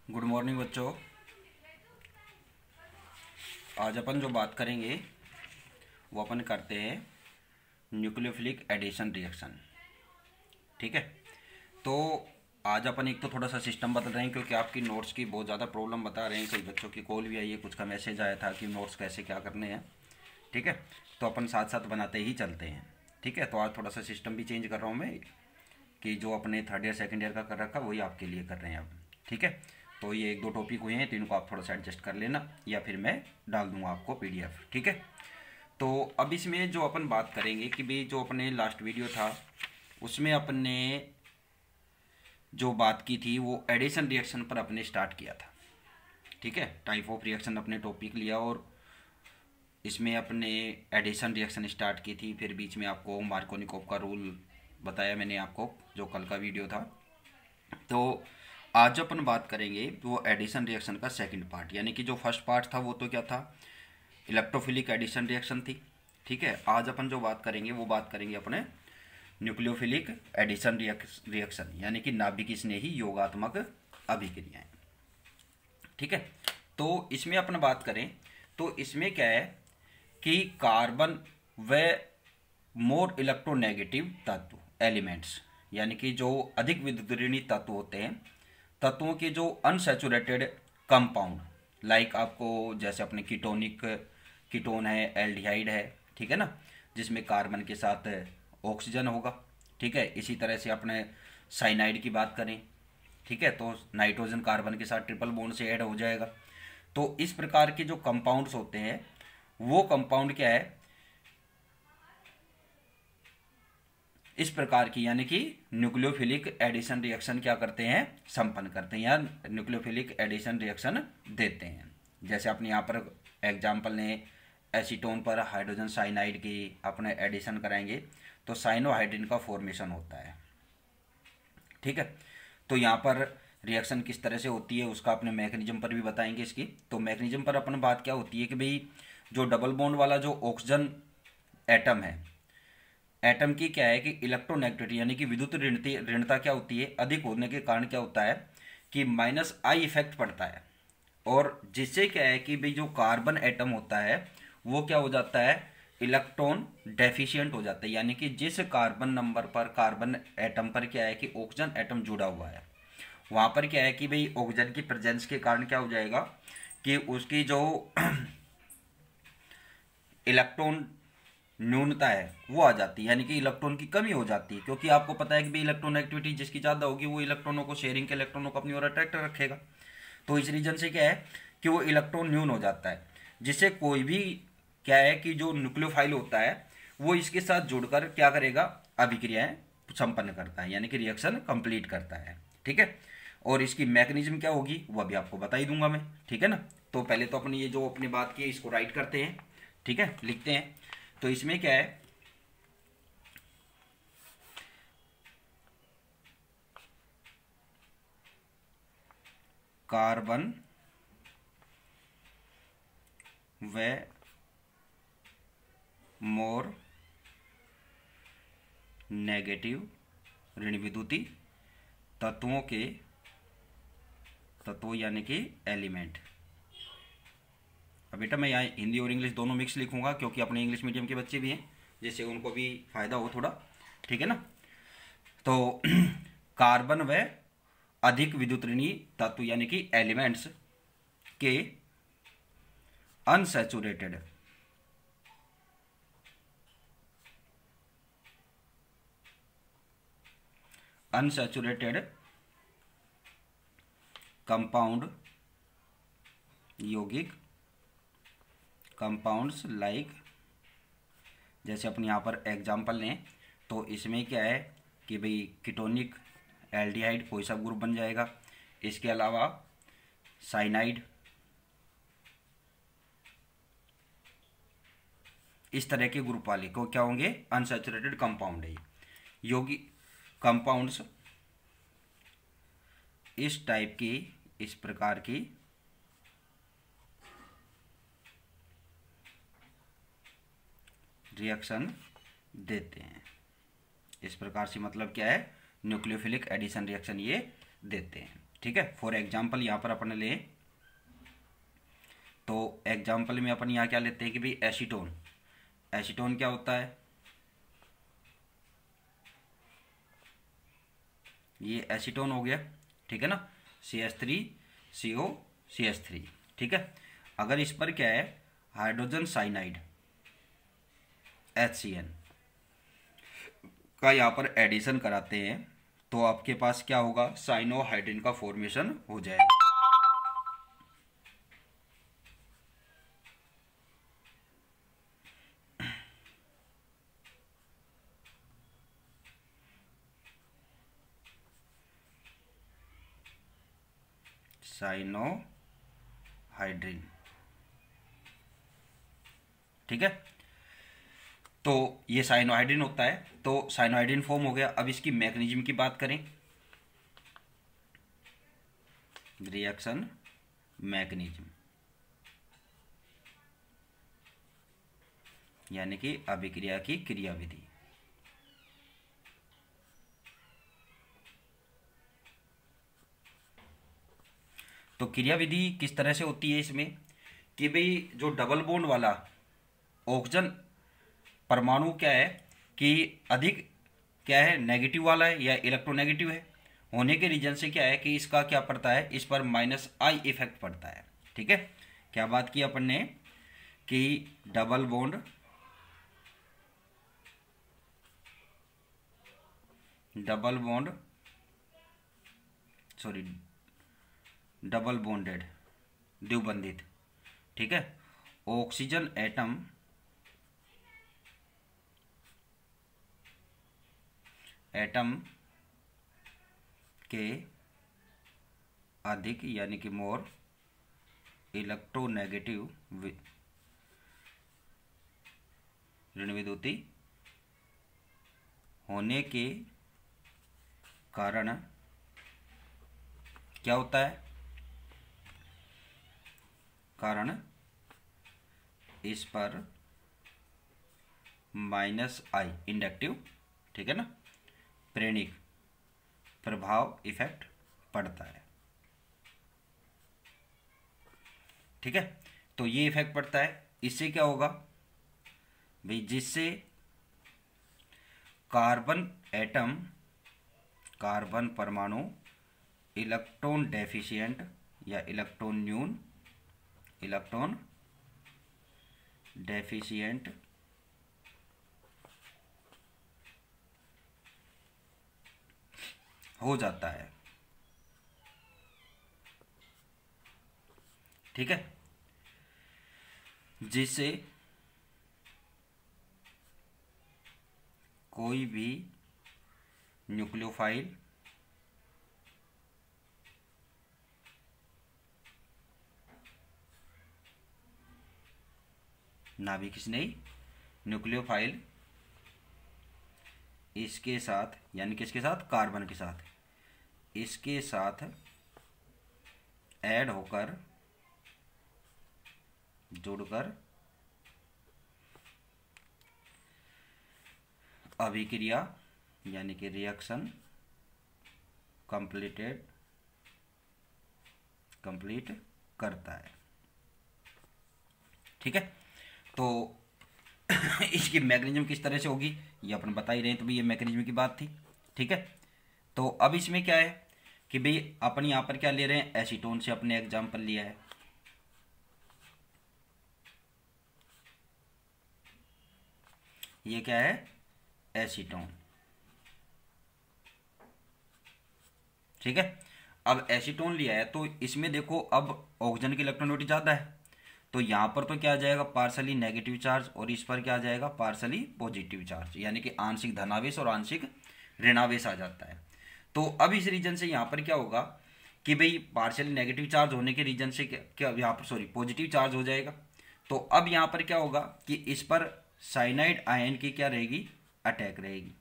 Good morning बच्चों। आज अपन जो बात करेंगे वो अपन करते हैं न्यूक्लियोफिलिक एडिशन रिएक्शन। ठीक है, तो आज अपन एक तो थोड़ा सा सिस्टम बदल रहे हैं क्योंकि आपकी नोट्स की बहुत ज़्यादा प्रॉब्लम बता रहे हैं। कई बच्चों की कॉल भी आई है, कुछ का मैसेज आया था कि नोट्स कैसे क्या करने हैं। ठीक है, तो अपन साथ साथ बनाते ही चलते हैं। ठीक है, तो आज थोड़ा सा सिस्टम भी चेंज कर रहा हूँ मैं कि जो अपने थर्ड ईयर सेकेंड ईयर का कर रखा वही आपके लिए कर रहे हैं अब। ठीक है, तो ये एक दो टॉपिक हुए हैं तो इनको आप थोड़ा सा एडजस्ट कर लेना या फिर मैं डाल दूंगा आपको पीडीएफ। ठीक है, तो अब इसमें जो अपन बात करेंगे कि भाई जो अपने लास्ट वीडियो था उसमें अपन ने जो बात की थी वो एडिशन रिएक्शन पर अपने स्टार्ट किया था। ठीक है, टाइप ऑफ रिएक्शन अपने टॉपिक लिया और इसमें अपने एडिशन रिएक्शन स्टार्ट की थी। फिर बीच में आपको मार्कोनिकोव का रूल बताया मैंने आपको, जो कल का वीडियो था। तो आज अपन बात करेंगे वो एडिशन रिएक्शन का सेकंड पार्ट, यानी कि जो फर्स्ट पार्ट था वो तो क्या था, इलेक्ट्रोफिलिक एडिशन रिएक्शन थी। ठीक है, आज अपन जो बात करेंगे वो बात करेंगे अपने न्यूक्लियोफिलिक एडिशन रिएक्शन, यानी कि नाभिक स्नेही योगात्मक अभिक्रियाएं। ठीक है, तो इसमें अपन बात करें तो इसमें क्या है कि कार्बन व मोर इलेक्ट्रोनेगेटिव तत्व एलिमेंट्स, यानी कि जो अधिक विद्युत ऋणी तत्व होते हैं, तत्वों के जो अनसैचुरेटेड कंपाउंड, लाइक आपको जैसे अपने कीटोन है, एल्डिहाइड है, ठीक है ना, जिसमें कार्बन के साथ ऑक्सीजन होगा। ठीक है, इसी तरह से अपने साइनाइड की बात करें, ठीक है, तो नाइट्रोजन कार्बन के साथ ट्रिपल बॉन्ड से ऐड हो जाएगा। तो इस प्रकार के जो कंपाउंड्स होते हैं वो कंपाउंड क्या है, इस प्रकार की, यानी कि न्यूक्लियोफिलिक एडिशन रिएक्शन क्या करते हैं, संपन्न करते हैं या न्यूक्लियोफिलिक एडिशन रिएक्शन देते हैं। जैसे अपने यहाँ पर एग्जाम्पल ने एसीटोन पर हाइड्रोजन साइनाइड की अपने एडिशन कराएंगे तो साइनोहाइड्रिन का फॉर्मेशन होता है। ठीक है, तो यहाँ पर रिएक्शन किस तरह से होती है उसका अपने मैकेनिज्म पर भी बताएंगे इसकी। तो मैकेनिज्म पर अपन बात क्या होती है कि भाई जो डबल बॉन्ड वाला जो ऑक्सीजन एटम है, एटम की क्या है कि इलेक्ट्रोनेगेटिविटी यानी कि विद्युत ऋणता क्या होती है, अधिक होने के कारण क्या होता है कि माइनस आई इफेक्ट पड़ता है, और जिससे क्या है कि भाई जो कार्बन एटम होता है वो क्या हो जाता है, इलेक्ट्रॉन डेफिशिएंट हो जाता है। यानी कि जिस कार्बन नंबर पर, कार्बन एटम पर क्या है कि ऑक्सीजन एटम जुड़ा हुआ है, वहां पर क्या है कि भाई ऑक्सीजन की प्रेजेंस के कारण क्या हो जाएगा कि उसकी जो इलेक्ट्रॉन न्यूनता है वो आ जाती है, यानी कि इलेक्ट्रॉन की कमी हो जाती है। क्योंकि आपको पता है कि भाई इलेक्ट्रॉन एक्टिविटी जिसकी ज़्यादा होगी वो इलेक्ट्रॉनों को, शेयरिंग के इलेक्ट्रॉनों को अपनी ओर अट्रैक्ट रखेगा। तो इस रीजन से क्या है कि वो इलेक्ट्रॉन न्यून हो जाता है, जिससे कोई भी क्या है कि जो न्यूक्लियोफाइल होता है वो इसके साथ जुड़कर क्या करेगा, अभिक्रियाएं संपन्न करता है, यानी कि रिएक्शन कंप्लीट करता है। ठीक है, और इसकी मैकेनिज्म क्या होगी वो अभी आपको बता ही दूंगा मैं। ठीक है ना, तो पहले तो अपनी ये जो अपनी बात की है इसको राइट करते हैं। ठीक है, लिखते हैं। तो इसमें क्या है, कार्बन व मोर नेगेटिव ऋण विद्युती तत्वों यानी कि एलिमेंट। अब बेटा मैं यहाँ हिंदी और इंग्लिश दोनों मिक्स लिखूंगा क्योंकि अपने इंग्लिश मीडियम के बच्चे भी हैं, जिससे उनको भी फायदा हो थोड़ा। ठीक है ना, तो कार्बन व अधिक विद्युत ऋणी तत्व यानी कि एलिमेंट्स के अनसैचुरेटेड कंपाउंड, यौगिक कंपाउंड्स लाइक, जैसे अपने यहाँ पर एग्जाम्पल लें तो इसमें क्या है कि भाई कीटोनिक एल्डिहाइड कोई सा ग्रुप बन जाएगा। इसके अलावा साइनाइड, इस तरह के ग्रुप वाले को क्या होंगे, अनसैचुरेटेड कंपाउंड है। यौगिक कंपाउंड्स इस टाइप की, इस प्रकार की रिएक्शन देते हैं। इस प्रकार से मतलब क्या है, न्यूक्लियोफिलिक एडिशन रिएक्शन ये देते हैं। ठीक है। फॉर एग्जाम्पल यहाँ पर अपन ले, तो एग्जाम्पल में अपन यहाँ क्या लेते हैं कि भाई एसीटोन। एसीटोन क्या होता है, ये एसीटोन हो गया, ठीक है ना, CH3COCH3, ठीक है। अगर इस पर क्या है हाइड्रोजन साइनाइड HCN का यहाँ पर एडिशन कराते हैं, तो आपके पास क्या होगा, साइनोहाइड्रिन का फॉर्मेशन हो जाएगा। साइनोहाइड्रिन, ठीक है। तो ये साइनोहाइड्रिन होता है, तो साइनोहाइड्रिन फॉर्म हो गया। अब इसकी मैकेनिज्म की बात करें, रिएक्शन मैकेनिज्म यानी कि अभिक्रिया की क्रियाविधि। तो क्रियाविधि किस तरह से होती है इसमें कि भाई जो डबल बॉन्ड वाला ऑक्सीजन परमाणु क्या है कि अधिक क्या है नेगेटिव वाला है या इलेक्ट्रोनेगेटिव है, होने के रीजन से क्या है कि इसका क्या पड़ता है, इस पर -I इफेक्ट पड़ता है, ठीक है। क्या बात की अपन ने कि डबल बॉन्ड डबल बॉन्डेड द्विबंधित, ठीक है, ऑक्सीजन एटम के अधिक यानी कि मोर इलेक्ट्रोनेगेटिव ऋण विद्युती होने के कारण क्या होता है, कारण इस पर -I इंडक्टिव, ठीक है ना, प्रेरणिक प्रभाव इफेक्ट पड़ता है, ठीक है। तो ये इफेक्ट पड़ता है, इससे क्या होगा भाई, जिससे कार्बन परमाणु इलेक्ट्रॉन डेफिशिएंट या इलेक्ट्रॉन डेफिशिएंट हो जाता है, ठीक है, जिससे कोई भी न्यूक्लियोफाइल नाभिक नहीं, न्यूक्लियोफाइल इसके साथ यानी किसके साथ, कार्बन के साथ, इसके साथ ऐड होकर जुड़कर अभिक्रिया यानी कि रिएक्शन कंप्लीट करता है, ठीक है। तो इसकी मैकेनिज्म किस तरह से होगी ये अपन बता ही रहे हैं, तो भाई ये मैकेनिज्म की बात थी, ठीक है। तो अब इसमें क्या है कि भाई अपन यहाँ पर क्या ले रहे हैं, एसीटोन से अपने एग्जाम्पल लिया है, ये क्या है एसीटोन, ठीक है। अब एसीटोन लिया है तो इसमें देखो अब ऑक्सीजन की इलेक्ट्रॉनिटी ज़्यादा है, तो यहाँ पर तो क्या आ जाएगा पार्सली नेगेटिव चार्ज और इस पर क्या आ जाएगा पार्सली पॉजिटिव चार्ज, यानी कि आंशिक धनावेश और आंशिक ऋणावेश आ जाता है। तो अब इस रीजन से यहाँ पर क्या होगा कि भाई पार्शियली नेगेटिव चार्ज होने के रीजन से क्या यहाँ पर पॉजिटिव चार्ज हो जाएगा। तो अब यहाँ पर क्या होगा कि इस पर साइनाइड आयन की क्या रहेगी, अटैक रहेगी,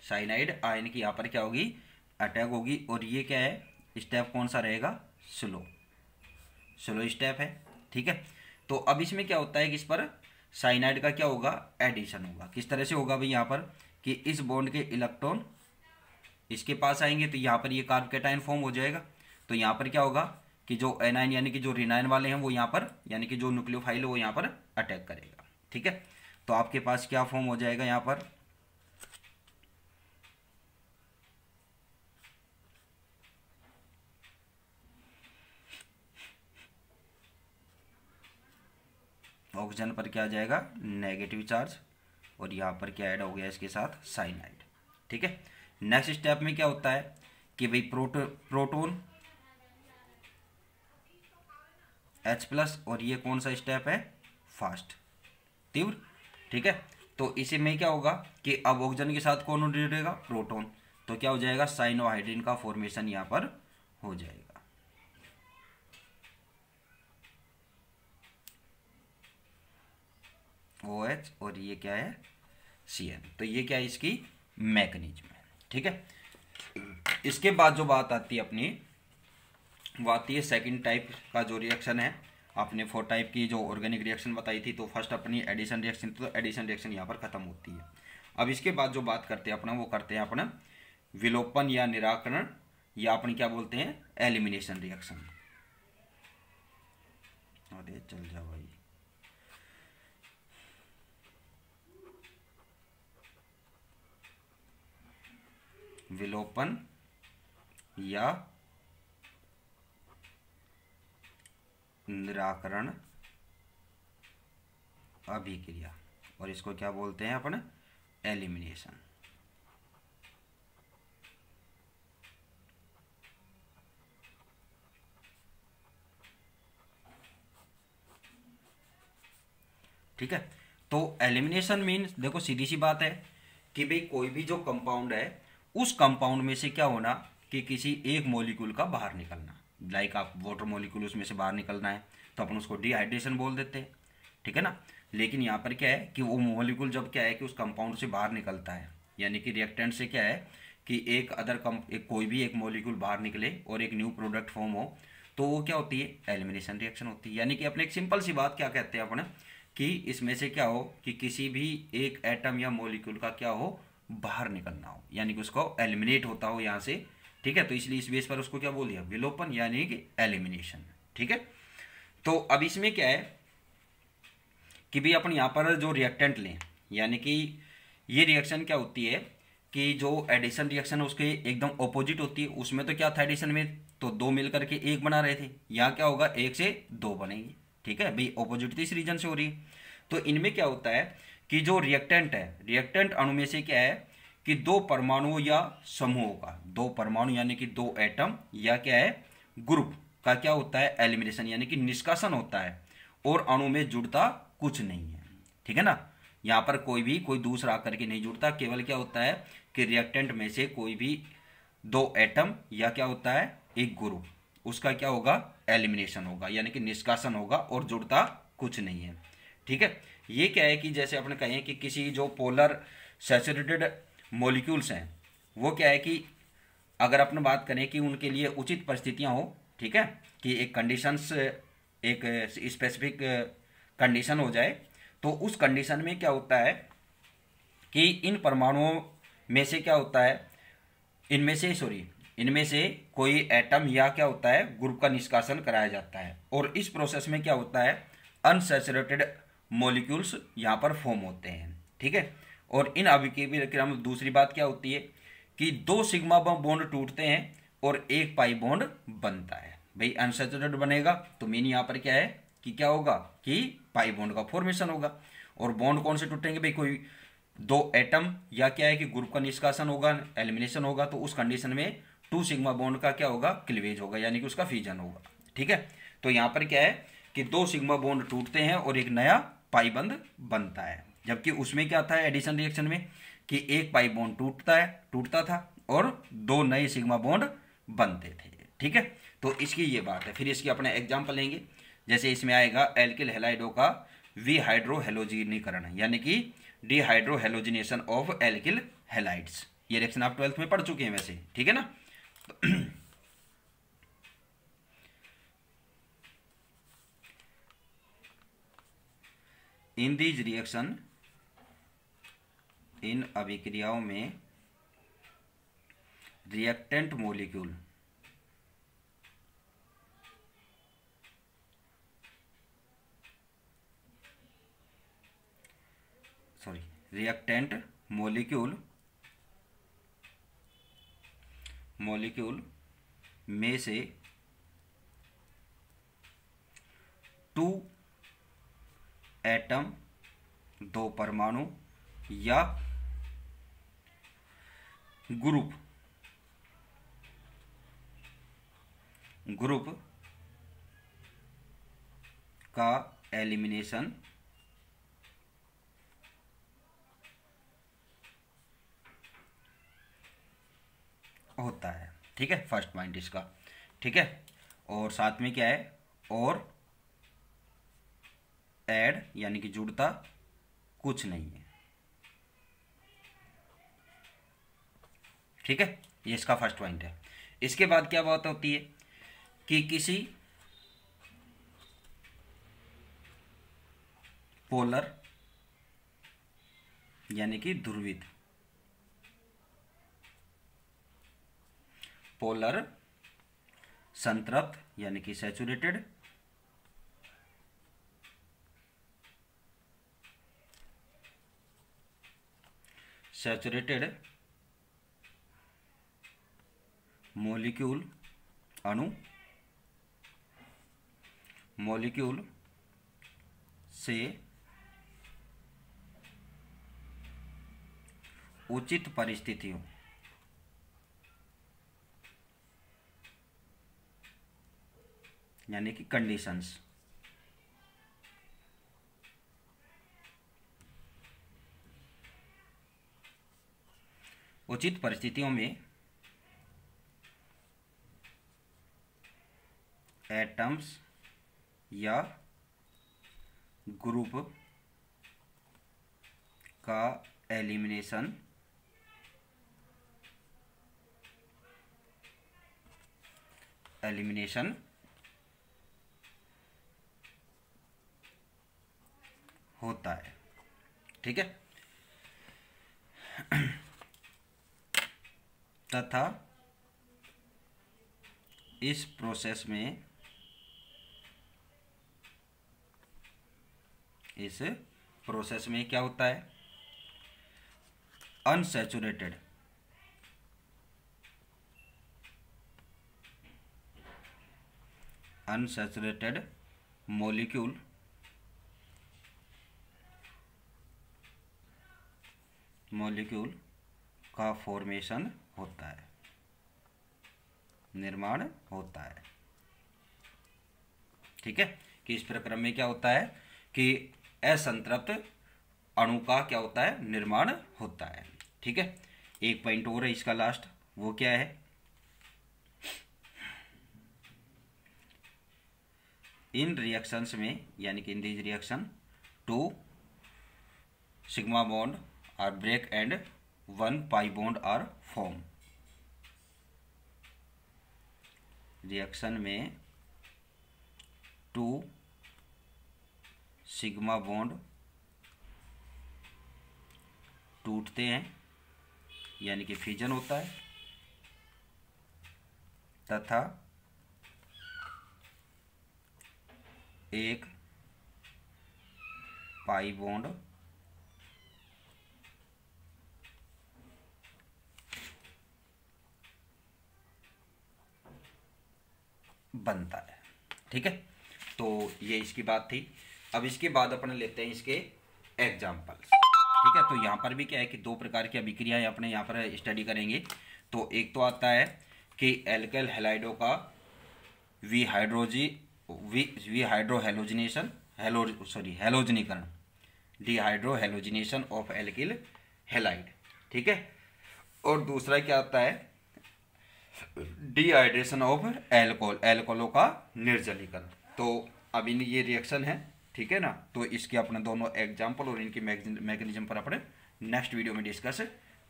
साइनाइड आयन की यहाँ पर क्या होगी, अटैक होगी। और ये क्या है स्टेप कौन सा रहेगा, स्लो स्टेप है, ठीक है। तो अब इसमें क्या होता है कि इस पर साइनाइड का क्या होगा, एडिशन होगा। किस तरह से होगा भाई यहाँ पर कि इस बॉन्ड के इलेक्ट्रॉन इसके पास आएंगे तो यहाँ पर ये कार्ब कैटायन फॉर्म हो जाएगा। तो यहाँ पर क्या होगा कि जो एनायन यानी कि जो रिनायन वाले हैं वो यहाँ पर यानी कि जो न्यूक्लियोफाइल है वो यहाँ पर अटैक करेगा। ठीक है, तो आपके पास क्या फॉर्म हो जाएगा यहाँ पर, ऑक्सीजन पर क्या आ जाएगा, नेगेटिव चार्ज, और यहाँ पर क्या ऐड हो गया इसके साथ, साइनाइड। ठीक है, नेक्स्ट स्टेप में क्या होता है कि भाई प्रोटोन H+, और ये कौन सा स्टेप है, फास्ट, तीव्र। ठीक है, तो इसी में क्या होगा कि अब ऑक्सीजन के साथ कौन जुड़ेगा, प्रोटोन, तो क्या हो जाएगा, साइनोहाइड्रिन का फॉर्मेशन यहाँ पर हो जाएगा। OH और ये क्या है, CN। तो ये क्या है, इसकी मैकेनिज्म है। ठीक है, इसके बाद जो बात आती है अपनी, वो आती है सेकंड टाइप का जो रिएक्शन है। आपने 4 टाइप की जो ऑर्गेनिक रिएक्शन बताई थी, तो फर्स्ट अपनी एडिशन रिएक्शन, तो एडिशन रिएक्शन यहाँ पर खत्म होती है। अब इसके बाद जो बात करते हैं अपना, वो करते हैं अपना विलोपन या निराकरण, या अपन क्या बोलते हैं, एलिमिनेशन रिएक्शन। अरे चल जा भाई, विलोपन या निराकरण अभिक्रिया, और इसको क्या बोलते हैं अपन, एलिमिनेशन। ठीक है, तो एलिमिनेशन मीन्स देखो सीधी सी बात है कि भाई कोई भी जो कंपाउंड है, उस कंपाउंड में से क्या होना कि किसी एक मॉलिक्यूल का बाहर निकलना। लाइक आप वाटर मॉलिक्यूल उसमें से बाहर निकलना है तो अपन उसको डिहाइड्रेशन बोल देते हैं। ठीक है ना, लेकिन यहाँ पर क्या है कि वो मॉलिक्यूल जब क्या है कि उस कंपाउंड से बाहर निकलता है, यानी कि रिएक्टेंट से क्या है कि एक कोई भी एक मॉलिक्यूल बाहर निकले और एक न्यू प्रोडक्ट फॉर्म हो, तो वो क्या होती है, एलिमिनेशन रिएक्शन होती है। यानी कि अपने एक सिंपल सी बात क्या कहते हैं अपन, कि इसमें से क्या हो कि किसी भी एक एटम या मॉलिक्यूल का क्या हो, बाहर निकलना हो, यानी कि उसको एलिमिनेट होता हो यहाँ से। ठीक है, तो इसलिए इस बेस पर उसको क्या बोल दिया, विलोपन यानी कि एलिमिनेशन। ठीक है, तो अब इसमें क्या है कि भी अपन यहाँ पर जो रिएक्टेंट लें, यानी कि ये रिएक्शन क्या होती है कि जो एडिशन रिएक्शन है उसके एकदम ऑपोजिट होती है। उसमें तो क्या था एडिशन में, तो 2 मिलकर के 1 बना रहे थे, यहाँ क्या होगा 1 से 2 बनेंगे। ठीक है भाई, ऑपोजिट इस रीजन से हो रही है। तो इनमें क्या होता है कि जो रिएक्टेंट है, रिएक्टेंट अणु में से क्या है कि 2 परमाणुओं या समूहों का, 2 परमाणु यानी कि 2 एटम या क्या है ग्रुप का क्या होता है, एलिमिनेशन यानी कि निष्कासन होता है, और अणु में जुड़ता कुछ नहीं है। ठीक है ना, यहाँ पर कोई दूसरा आकर के नहीं जुड़ता, केवल क्या होता है कि रिएक्टेंट में से कोई भी 2 एटम या क्या होता है एक ग्रुप, उसका क्या होगा, एलिमिनेशन होगा, यानी कि निष्कासन होगा, और जुड़ता कुछ नहीं है। ठीक है, ये क्या है कि जैसे अपने कहें कि किसी जो पोलर सैचुरेटेड मॉलिक्यूल्स हैं, वो क्या है कि अगर अपन बात करें कि उनके लिए उचित परिस्थितियां हो, ठीक है, कि एक कंडीशंस, एक स्पेसिफिक कंडीशन हो जाए, तो उस कंडीशन में क्या होता है कि इन परमाणुओं में से क्या होता है, इनमें से कोई एटम या क्या होता है ग्रुप का निष्कासन कराया जाता है, और इस प्रोसेस में क्या होता है, अनसैचुरेटेड मॉलिक्यूल्स यहाँ पर फॉर्म होते हैं। ठीक है, और इन अभिक्रिया में दूसरी बात क्या होती है कि 2 सिग्मा बॉन्ड टूटते हैं और 1 पाई बॉन्ड बनता है। भाई अनसैचुरेटेड बनेगा तो मीन यहाँ पर क्या है कि क्या होगा कि पाई बॉन्ड का फॉर्मेशन होगा, और बॉन्ड कौन से टूटेंगे, भाई कोई 2 एटम या क्या है कि ग्रुप का निष्कासन होगा, एलिमिनेशन होगा, तो उस कंडीशन में 2 सिग्मा बॉन्ड का क्या होगा, क्लीवेज होगा, यानी कि उसका फ्यूजन होगा। ठीक है, तो यहाँ पर क्या है कि 2 सिग्मा बॉन्ड टूटते हैं और एक नया पाई बंध बनता है, जबकि उसमें क्या था एडिशन रिएक्शन में कि 1 पाई बॉन्ड टूटता था और 2 नए सिग्मा बॉन्ड बनते थे। ठीक है, तो इसकी ये बात है। फिर इसकी अपने एग्जाम्पल लेंगे, जैसे इसमें आएगा एल्किल हैलाइडों का विहाइड्रोहेलोजिनीकरण, यानी कि डिहाइड्रोहेलोजिनेशन ऑफ एल्किल हैलाइड्स। ये रिएक्शन आप 12th में पढ़ चुके हैं वैसे, ठीक है ना। इन दीज रिएक्शन, इन अभिक्रियाओं में रिएक्टेंट मॉलिक्यूल रिएक्टेंट मॉलिक्यूल में से 2 एटम 2 परमाणु या ग्रुप का एलिमिनेशन होता है। ठीक है, फर्स्ट पॉइंट इसका। ठीक है, और साथ में क्या है, और ऐड यानी कि जुड़ता कुछ नहीं है। ठीक है, ये इसका फर्स्ट पॉइंट है। इसके बाद क्या बात होती है कि किसी पोलर यानी कि ध्रुवित, पोलर संतृप्त यानी कि सैचुरेटेड, मॉलिक्यूल से उचित परिस्थितियों यानी कि कंडीशंस उचित परिस्थितियों में एटम्स या ग्रुप का एलिमिनेशन होता है। ठीक है, तथा इस प्रोसेस में क्या होता है, अनसैचुरेटेड मॉलिक्यूल का फॉर्मेशन होता है, निर्माण होता है। ठीक है, कि इस प्रक्रम में क्या होता है कि असंतृप्त अणु का क्या होता है, निर्माण होता है। ठीक है, एक पॉइंट और है इसका लास्ट, वो क्या है, इन रिएक्शंस में यानी कि in this reaction 2 sigma bond are break and 1 pi bond are form. Reaction में 2 सिग्मा बॉन्ड टूटते हैं यानी कि फ्यूजन होता है, तथा एक पाई बॉन्ड बनता है। ठीक है, तो ये इसकी बात थी। अब इसके बाद अपन लेते हैं इसके एग्जाम्पल्स। ठीक है, तो यहाँ पर भी क्या है कि 2 प्रकार की अभिक्रियाएं अपने यहाँ पर स्टडी करेंगे। तो एक तो आता है कि एल्केल हैलाइडो का हैलोजनीकरण, डिहाइड्रोहेलोजिनेशन ऑफ एल्किल हैलाइड। ठीक है, और दूसरा क्या आता है, डिहाइड्रेशन ऑफ एल्कोहलों का निर्जलीकरण। तो अब इन ये रिएक्शन है। ठीक है ना, तो इसके अपने दोनों एग्जाम्पल और इनकी मैकेनिज्म पर अपने नेक्स्ट वीडियो में डिस्कस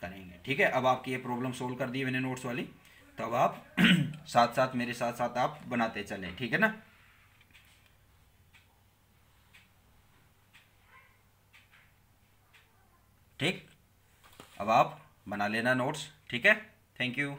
करेंगे। ठीक है, अब आपकी ये प्रॉब्लम सोल्व कर दी मैंने नोट्स वाली, तो अब आप साथ साथ मेरे साथ साथ आप बनाते चलें। ठीक है ना, ठीक, अब आप बना लेना नोट्स। ठीक है, थैंक यू।